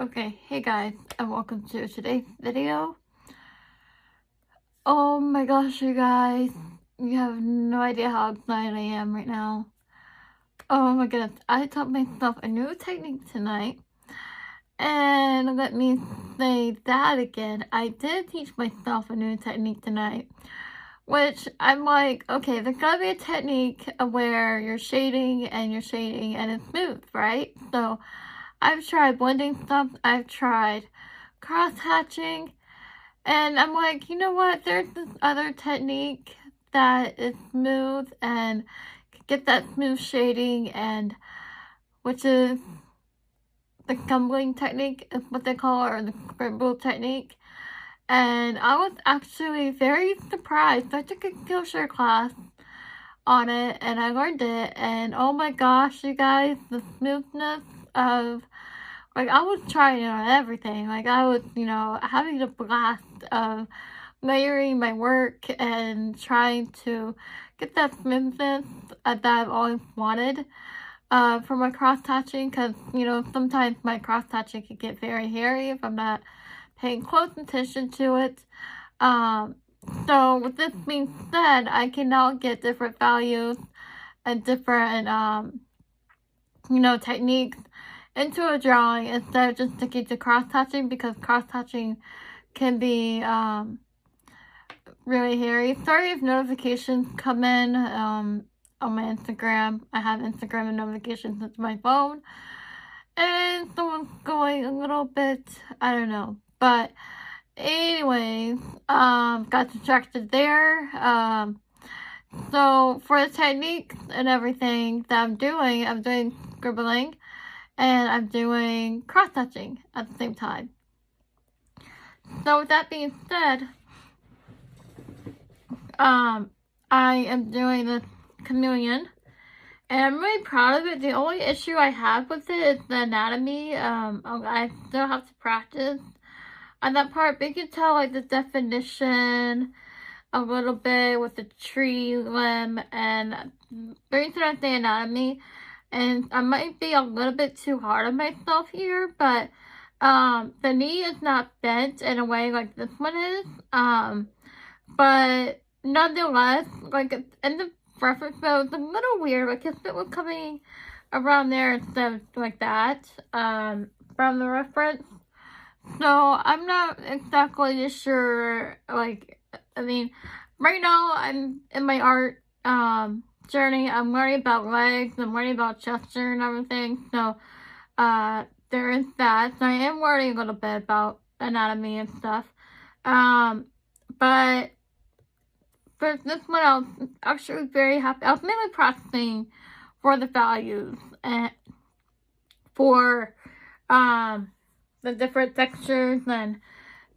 Okay, hey guys, and welcome to today's video. Oh my gosh, you guys, you have no idea how excited I am right now. Oh my goodness, I taught myself a new technique tonight, and let me say that again. I did teach myself a new technique tonight, which I'm like, okay, there's gotta be a technique where you're shading and it's smooth, right? So I've tried blending stuff, I've tried cross-hatching, and I'm like, you know what, there's this other technique that is smooth and get that smooth shading, and which is the Scribbling Technique is what they call it, or the Scribble Technique. And I was actually very surprised. I took a Skillshare class on it and I learned it, and oh my gosh, you guys, the smoothness of, like, I was trying on everything. Like, I was, having a blast of layering my work and trying to get that smoothness that I've always wanted for my cross-hatching, because, sometimes my cross-hatching can get very hairy if I'm not paying close attention to it. So with this being said, I can now get different values and different, techniques into a drawing instead of just sticking to cross-hatching, because cross-hatching can be really hairy. Sorry if notifications come in on my Instagram. I have Instagram and notifications into my phone, and someone's going a little bit, I don't know, but anyways, got distracted there. So for the techniques and everything that I'm doing scribbling and I'm doing cross-hatching at the same time. So with that being said, I am doing the chameleon, and I'm really proud of it. The only issue I have with it is the anatomy. I still have to practice on that part, but you can tell, like, the definition a little bit with the tree limb, and the reason I say anatomy, and I might be a little bit too hard on myself here, but the knee is not bent in a way like this one is, but nonetheless, like, in the reference photo, it's a little weird, like if it was coming around there instead of like that, from the reference. So I'm not exactly sure, like, I mean, right now I'm in my art journey. I'm learning about legs, I'm learning about gesture and everything, so there is that. So I am learning a little bit about anatomy and stuff, but for this one I was actually very happy. I was mainly practicing for the values and for the different textures and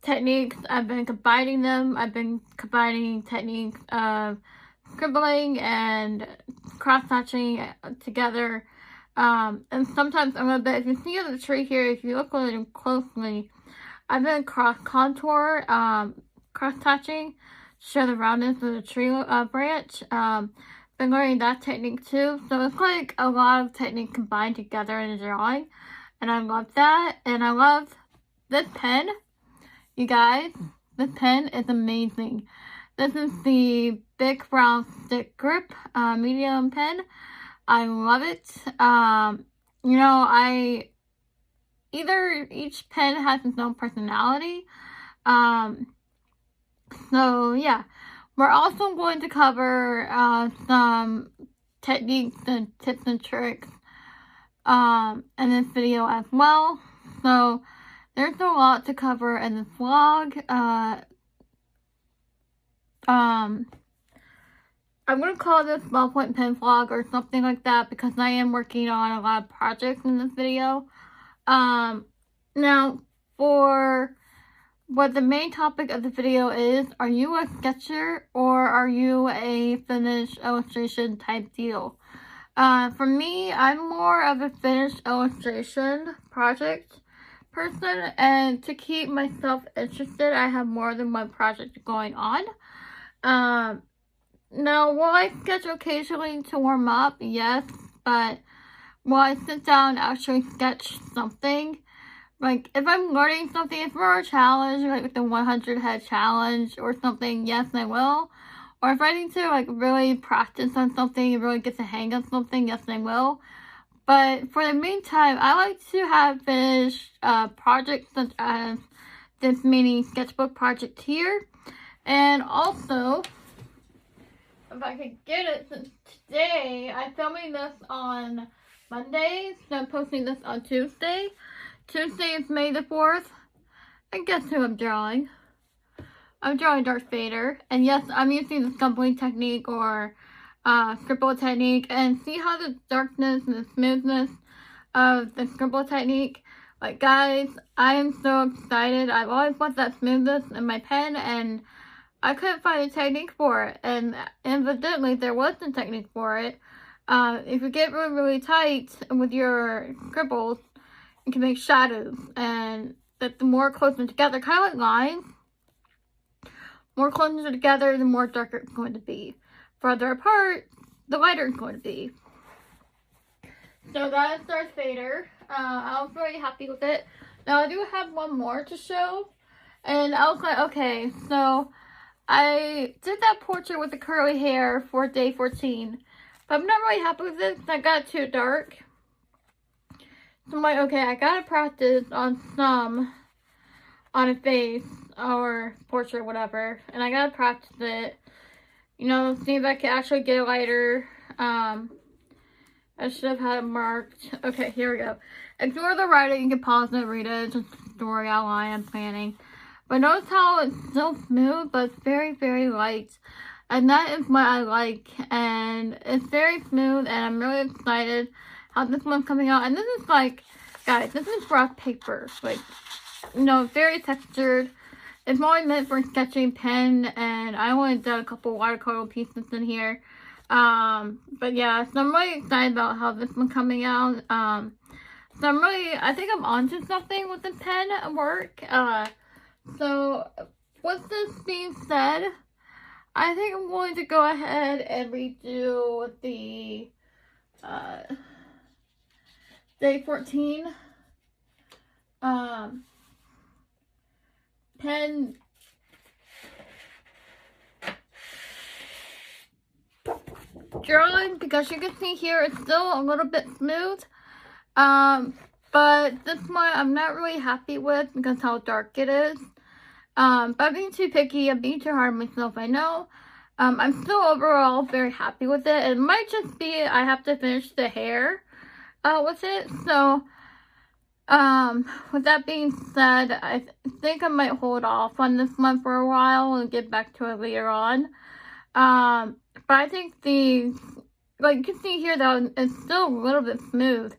techniques. I've been combining them. I've been combining techniques of scribbling and cross-hatching together. And sometimes I'm a bit, if you see on the tree here, if you look really closely, I've been cross-contour, cross-hatching to show the roundness of the tree branch. Been learning that technique too. So it's like a lot of technique combined together in a drawing. And I love that. And I love this pen. You guys, this pen is amazing. This is the Big Brown Stick Grip medium pen. I love it. Each pen has its own personality. So yeah, we're also going to cover some techniques and tips and tricks in this video as well. So there's a lot to cover in this vlog. I'm going to call this ballpoint pen vlog or something like that, because I am working on a lot of projects in this video. Now, for what the main topic of the video is, are you a sketcher or are you a finished illustration type deal? For me, I'm more of a finished illustration project person, and to keep myself interested, I have more than one project going on. Now, will I sketch occasionally to warm up? Yes, but will I sit down and actually sketch something like, if I'm learning something for a challenge, like the 100 head challenge or something, yes, I will. Or if I need to, like, really practice on something and really get the hang of something, yes, I will. But for the meantime, I like to have finished projects such as this mini sketchbook project here. And also, if I could get it, since today, I'm filming this on Monday, so I'm posting this on Tuesday. Tuesday is May the 4th. And guess who I'm drawing? I'm drawing Darth Vader. And yes, I'm using the Scribbling Technique or Scribble Technique. And see how the darkness and the smoothness of the Scribble Technique? Like, guys, I am so excited. I've always wanted that smoothness in my pen, and I couldn't find a technique for it. And evidently, there was a technique for it. If you get really, really tight with your scribbles, you can make shadows. And that the more closer together, kind of like lines, more closer together, the more darker it's going to be. Further apart, the lighter it's going to be. So that is Darth Vader. I was very happy with it. Now I do have one more to show. And I was like, okay, so I did that portrait with the curly hair for day 14. But I'm not really happy with it because I got too dark. So I'm like, okay, I gotta practice on a face or portrait, whatever. And I gotta practice it. You know, see if I can actually get it lighter. I should have had it marked. Okay, here we go. Ignore the writing. You can pause and read it. It's just a story outline I'm planning. But notice how it's still smooth, but it's very, very light. And that is what I like. And it's very smooth, and I'm really excited how this one's coming out. And this is like, guys, this is rough paper. Like, you know, very textured. It's only meant for sketching pen, and I only did a couple watercolor pieces in here. But yeah, so I'm really excited about how this one's coming out. So I think I'm onto something with the pen work. So with this being said, I think I'm going to go ahead and redo the, day 14, pen drawing, because you can see here it's still a little bit smooth, but this one I'm not really happy with because how dark it is. But I'm being too picky, I'm being too hard on myself, I know. I'm still overall very happy with it. It might just be I have to finish the hair with it. So with that being said, I think I might hold off on this one for a while and get back to it later on. But I think like you can see here though, it's still a little bit smooth.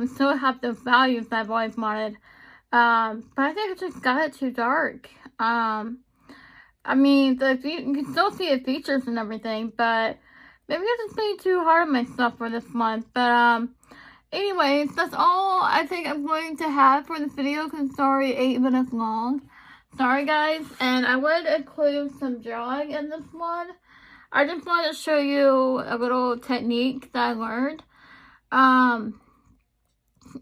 Still have the values I've always wanted. But I think I just got it too dark. I mean, you can still see the features and everything, but maybe I'm just being too hard on myself for this month. But, anyways, that's all I think I'm going to have for this video because it's already 8 minutes long. Sorry, guys. And I would include some drawing in this one. I just wanted to show you a little technique that I learned,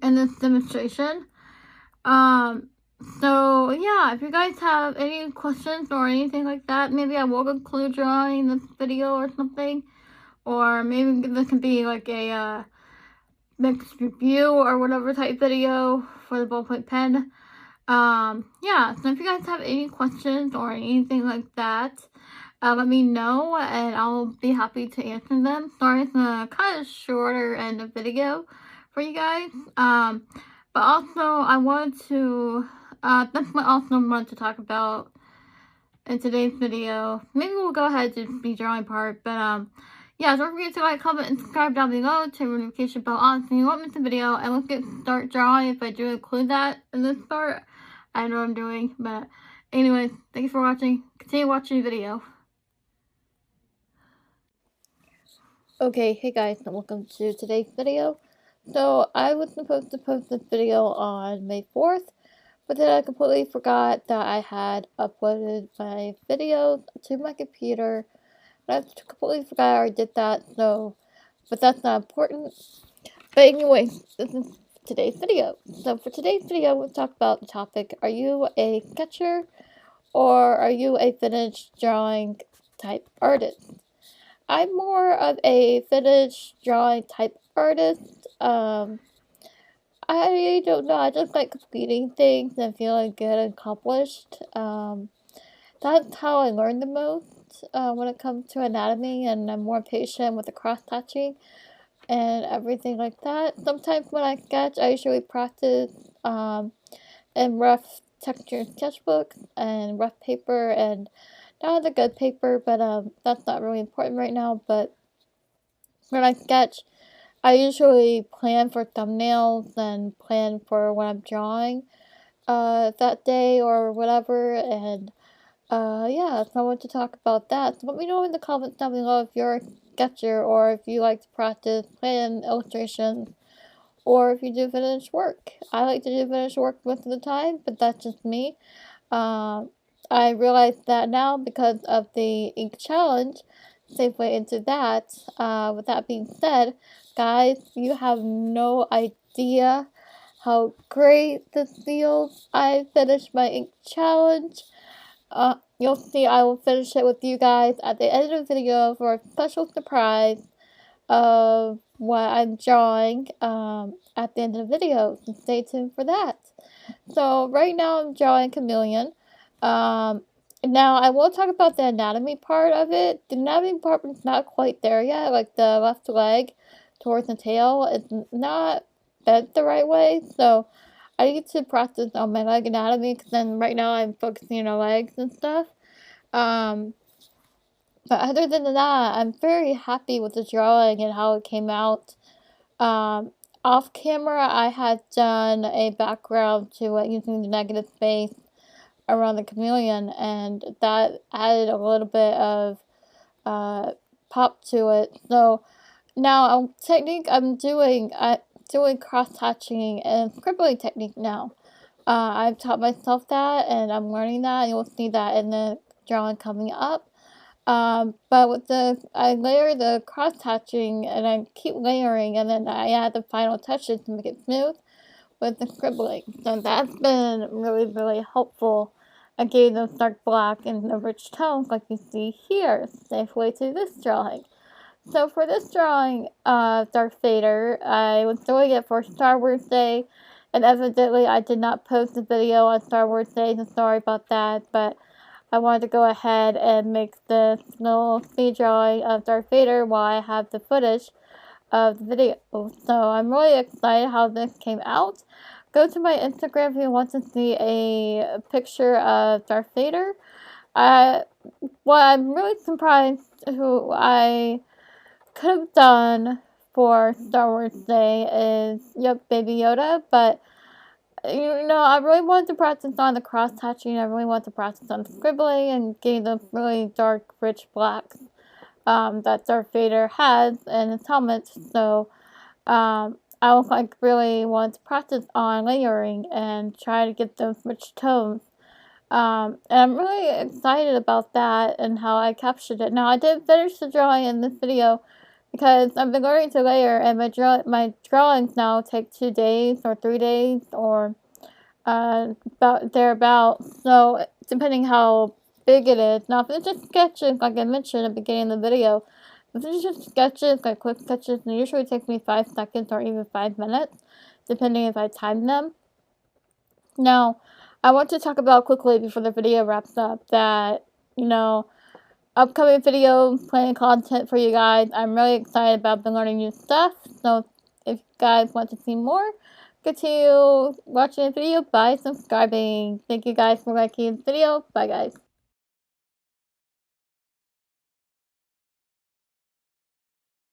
in this demonstration. So yeah, if you guys have any questions or anything like that, maybe I will include drawing in this video or something, or maybe this can be like a mixed review or whatever type video for the ballpoint pen. Yeah, so if you guys have any questions or anything like that, let me know and I'll be happy to answer them. Sorry, it's a kind of shorter end of video for you guys. But also I wanted to, that's what I also wanted to talk about in today's video. Maybe we'll go ahead to the drawing part, but yeah, don't forget to like, comment, and subscribe down below, turn the notification bell on so you won't miss the video, and let's start drawing. If I do include that in this part, I know what I'm doing. But anyways, thank you for watching. Continue watching the video. Okay, hey guys, and welcome to today's video. So I was supposed to post this video on May 4th, but then I completely forgot that I had uploaded my videos to my computer. I completely forgot I already did that, so, but that's not important. But anyways, this is today's video. So for today's video, we'll talk about the topic, are you a sketcher or are you a finished drawing type artist? I'm more of a finished drawing type artist. I don't know, I just like completing things and feeling good and accomplished. That's how I learn the most when it comes to anatomy, and I'm more patient with the cross-hatching and everything like that. Sometimes when I sketch, I usually practice in rough texture sketchbooks and rough paper, and not the good paper, but that's not really important right now. But when I sketch, I usually plan for thumbnails and plan for what I'm drawing that day or whatever, and yeah, so I want to talk about that. So let me know in the comments down below if you're a sketcher or if you like to practice plan illustrations or if you do finished work. I like to do finished work most of the time, but that's just me. I realize that now because of the ink challenge. Segue into that. With that being said, guys, you have no idea how great this feels. I finished my ink challenge. You'll see I will finish it with you guys at the end of the video for a special surprise of what I'm drawing at the end of the video, so stay tuned for that. So right now I'm drawing chameleon. Now I will talk about the anatomy part of it. The anatomy part is not quite there yet, like the left leg towards the tail is not bent the right way, so I need to practice on my leg anatomy because then right now I'm focusing on legs and stuff. But other than that, I'm very happy with the drawing and how it came out. Off camera, I had done a background to it using the negative space around the chameleon, and that added a little bit of pop to it. So now, technique I'm doing cross-hatching and scribbling technique now. I've taught myself that, and I'm learning that, and you'll see that in the drawing coming up. But with I layer the cross-hatching, and I keep layering, and then I add the final touches to make it smooth with the scribbling. So that's been really, really helpful. I gave those dark black and the rich tones like you see here, safely to this drawing. So for this drawing, Darth Vader, I was doing it for Star Wars Day, and evidently I did not post the video on Star Wars Day, so sorry about that, but I wanted to go ahead and make this little speed drawing of Darth Vader while I have the footage of the video. So I'm really excited how this came out. Go to my Instagram if you want to see a picture of Darth Vader. What I'm really surprised who I could have done for Star Wars Day is, yep, Baby Yoda, but you know, I really wanted to practice on the cross-hatching, I really wanted to practice on the scribbling and getting those really dark, rich blacks that Darth Vader has in his helmet, so I was like really wanted to practice on layering and try to get those rich tones. And I'm really excited about that and how I captured it. Now, I did finish the drawing in this video because I've been learning to layer, and my drawings now take 2 days or 3 days or about thereabouts. So depending how big it is. Now, if it's just sketches, like I mentioned at the beginning of the video, if it's just sketches, like quick sketches, it usually takes me 5 seconds or even 5 minutes, depending if I time them. Now, I want to talk about quickly before the video wraps up that, you know, upcoming videos, planning content for you guys. I'm really excited about learning new stuff. So if you guys want to see more, continue watching the video by subscribing. Thank you guys for liking the video. Bye guys.